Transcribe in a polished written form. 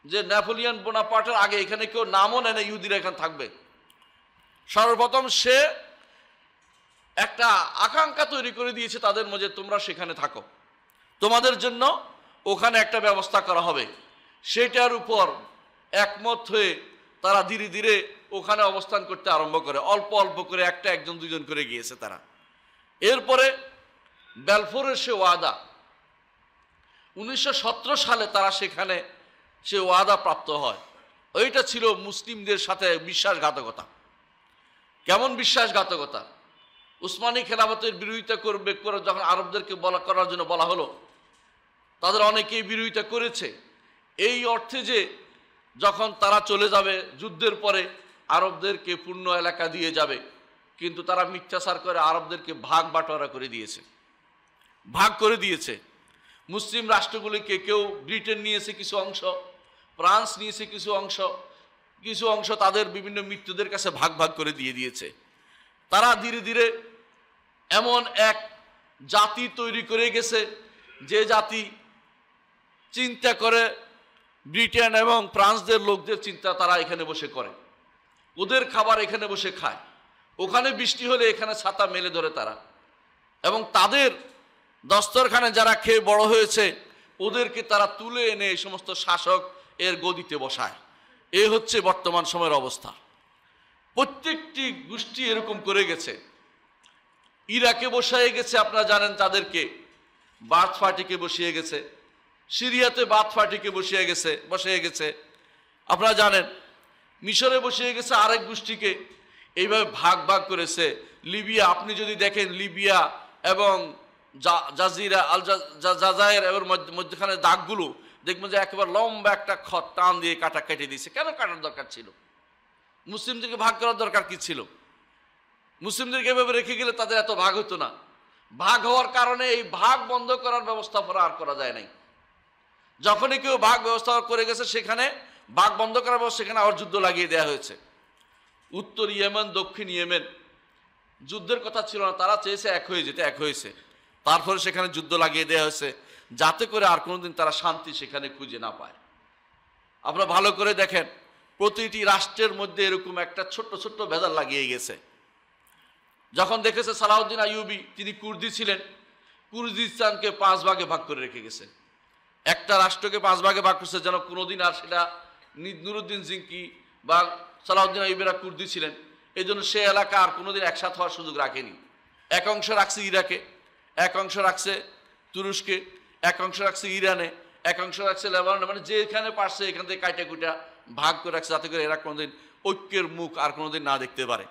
যে নেপোলিয়ন বোনাপার্টের আগে এখানে কেউ নামও নেয় না ইহুদিরা এখানে থাকবে। সর্বপ্রথম সে একটা আকাঙ্ক্ষা তৈরি করে দিয়েছে তাদের মধ্যে, তোমরা সেখানে থাকো, তোমাদের জন্য ওখানে একটা ব্যবস্থা করা হবে। সেটার উপর একমত হয়ে তারা ধীরে ধীরে ওখানে অবস্থান করতে আরম্ভ করে, অল্প অল্প করে একটা একজন দুজন করে গিয়েছে তারা। এরপরে বেলফোরের সে ওয়াদা 1917 সালে তারা সেখানে সে ওয়াদা প্রাপ্ত হয়। ওইটা ছিল মুসলিমদের সাথে বিশ্বাসঘাতকতা। কেমন বিশ্বাসঘাতকতা? উসমানী খেলাফতের বিরোধিতা করবে করে যখন আরবদেরকে করার জন্য বলা হলো, তাদের অনেকেই বিরোধিতা করেছে এই অর্থে যে যখন তারা চলে যাবে যুদ্ধের পরে আরবদেরকে পূর্ণ এলাকা দিয়ে যাবে, কিন্তু তারা মিথ্যাচার করে আরবদেরকে ভাগ বাটোয়ারা করে দিয়েছে, ভাগ করে দিয়েছে। মুসলিম রাষ্ট্রগুলিকে কেউ ব্রিটেন নিয়েছে কিছু অংশ, ফ্রান্স নিয়েছে কিছু অংশ, কিছু অংশ তাদের বিভিন্ন মিত্রদের কাছে ভাগ ভাগ করে দিয়ে দিয়েছে। তারা ধীরে ধীরে এমন এক জাতি তৈরি করে গেছে যে জাতি চিন্তা করে ব্রিটেন এবং ফ্রান্সদের লোকদের চিন্তা তারা এখানে বসে করে, ওদের খাবার এখানে বসে খায়, ওখানে বৃষ্টি হলে এখানে ছাতা মেলে ধরে তারা, এবং তাদের দস্তরখানে যারা খেয়ে বড় হয়েছে ওদেরকে তারা তুলে এনে এই সমস্ত শাসক এর গদিতে বসায়। এই হচ্ছে বর্তমান সময়ের অবস্থা। প্রত্যেকটি গোষ্ঠী এরকম করে গেছে। ইরাকে বসায় গেছে, আপনারা জানেন তাদেরকে বাথ পার্টিকে বসিয়ে গেছে, সিরিয়াতে বাথ পার্টিকে বসিয়ে গেছে আপনারা জানেন, মিশরে বসিয়ে গেছে আরেক গোষ্ঠীকে, এইভাবে ভাগ ভাগ করেছে। লিবিয়া, আপনি যদি দেখেন লিবিয়া এবং জাজিরা জাজায়ের এর মধ্যখানে দাগগুলো দেখবেন যে একেবারে লম্বা একটা খত টান দিয়ে কাটা কেটে দিয়েছে। কেন কাটার দরকার ছিল? মুসলিমদেরকে ভাগ করার দরকার কি ছিল? মুসলিমদেরকে এভাবে রেখে গেলে তাদের এত ভাগ হতো না। ভাগ হওয়ার কারণে এই ভাগ বন্ধ করার ব্যবস্থা আর করা যায় নাই। যখনই কেউ ভাগ ব্যবস্থা করে গেছে সেখানে ভাগ বন্ধ করার ব্যবস্থা, সেখানে আবার যুদ্ধ লাগিয়ে দেওয়া হয়েছে। উত্তর ইয়েমেন দক্ষিণ ইয়েমেন যুদ্ধের কথা ছিল না, তারা চেয়েছে এক হয়ে যেতে, এক হয়েছে। তারপরে সেখানে যুদ্ধ লাগিয়ে দেওয়া হয়েছে যাতে করে আর কোনোদিন তারা শান্তি সেখানে খুঁজে না পায়। আপনারা ভালো করে দেখেন, প্রতিটি রাষ্ট্রের মধ্যে এরকম একটা ছোট্ট ছোট্ট ভেদাল লাগিয়ে গেছে। যখন দেখেছে সালাউদ্দিন আইয়ুবী, তিনি কুর্দি ছিলেন, কুর্দিস্তানকে 5 ভাগে ভাগ করে রেখে গেছে। একটা রাষ্ট্রকে 5 ভাগে ভাগ করছে যেন কোনোদিন আর সেটা নুরুদ্দিন জিঙ্কি বা সালাউদ্দিন আইয়ুবীরা কুর্দি ছিলেন, এই জন্য সে এলাকা আর কোনোদিন একসাথে হওয়ার সুযোগ রাখেনি। এক অংশ রাখছে ইরাকে, এক অংশ রাখছে তুরস্কে, এক অংশ রাখছে ইরানে, এক অংশ রাখছে লেবাননে, মানে যেখানে পারছে এখান থেকে কাইটা কুইটা ভাগ করে রাখছে যাতে করে এরা কোনোদিন ঐক্যের মুখ আর কোনোদিন না দেখতে পারে।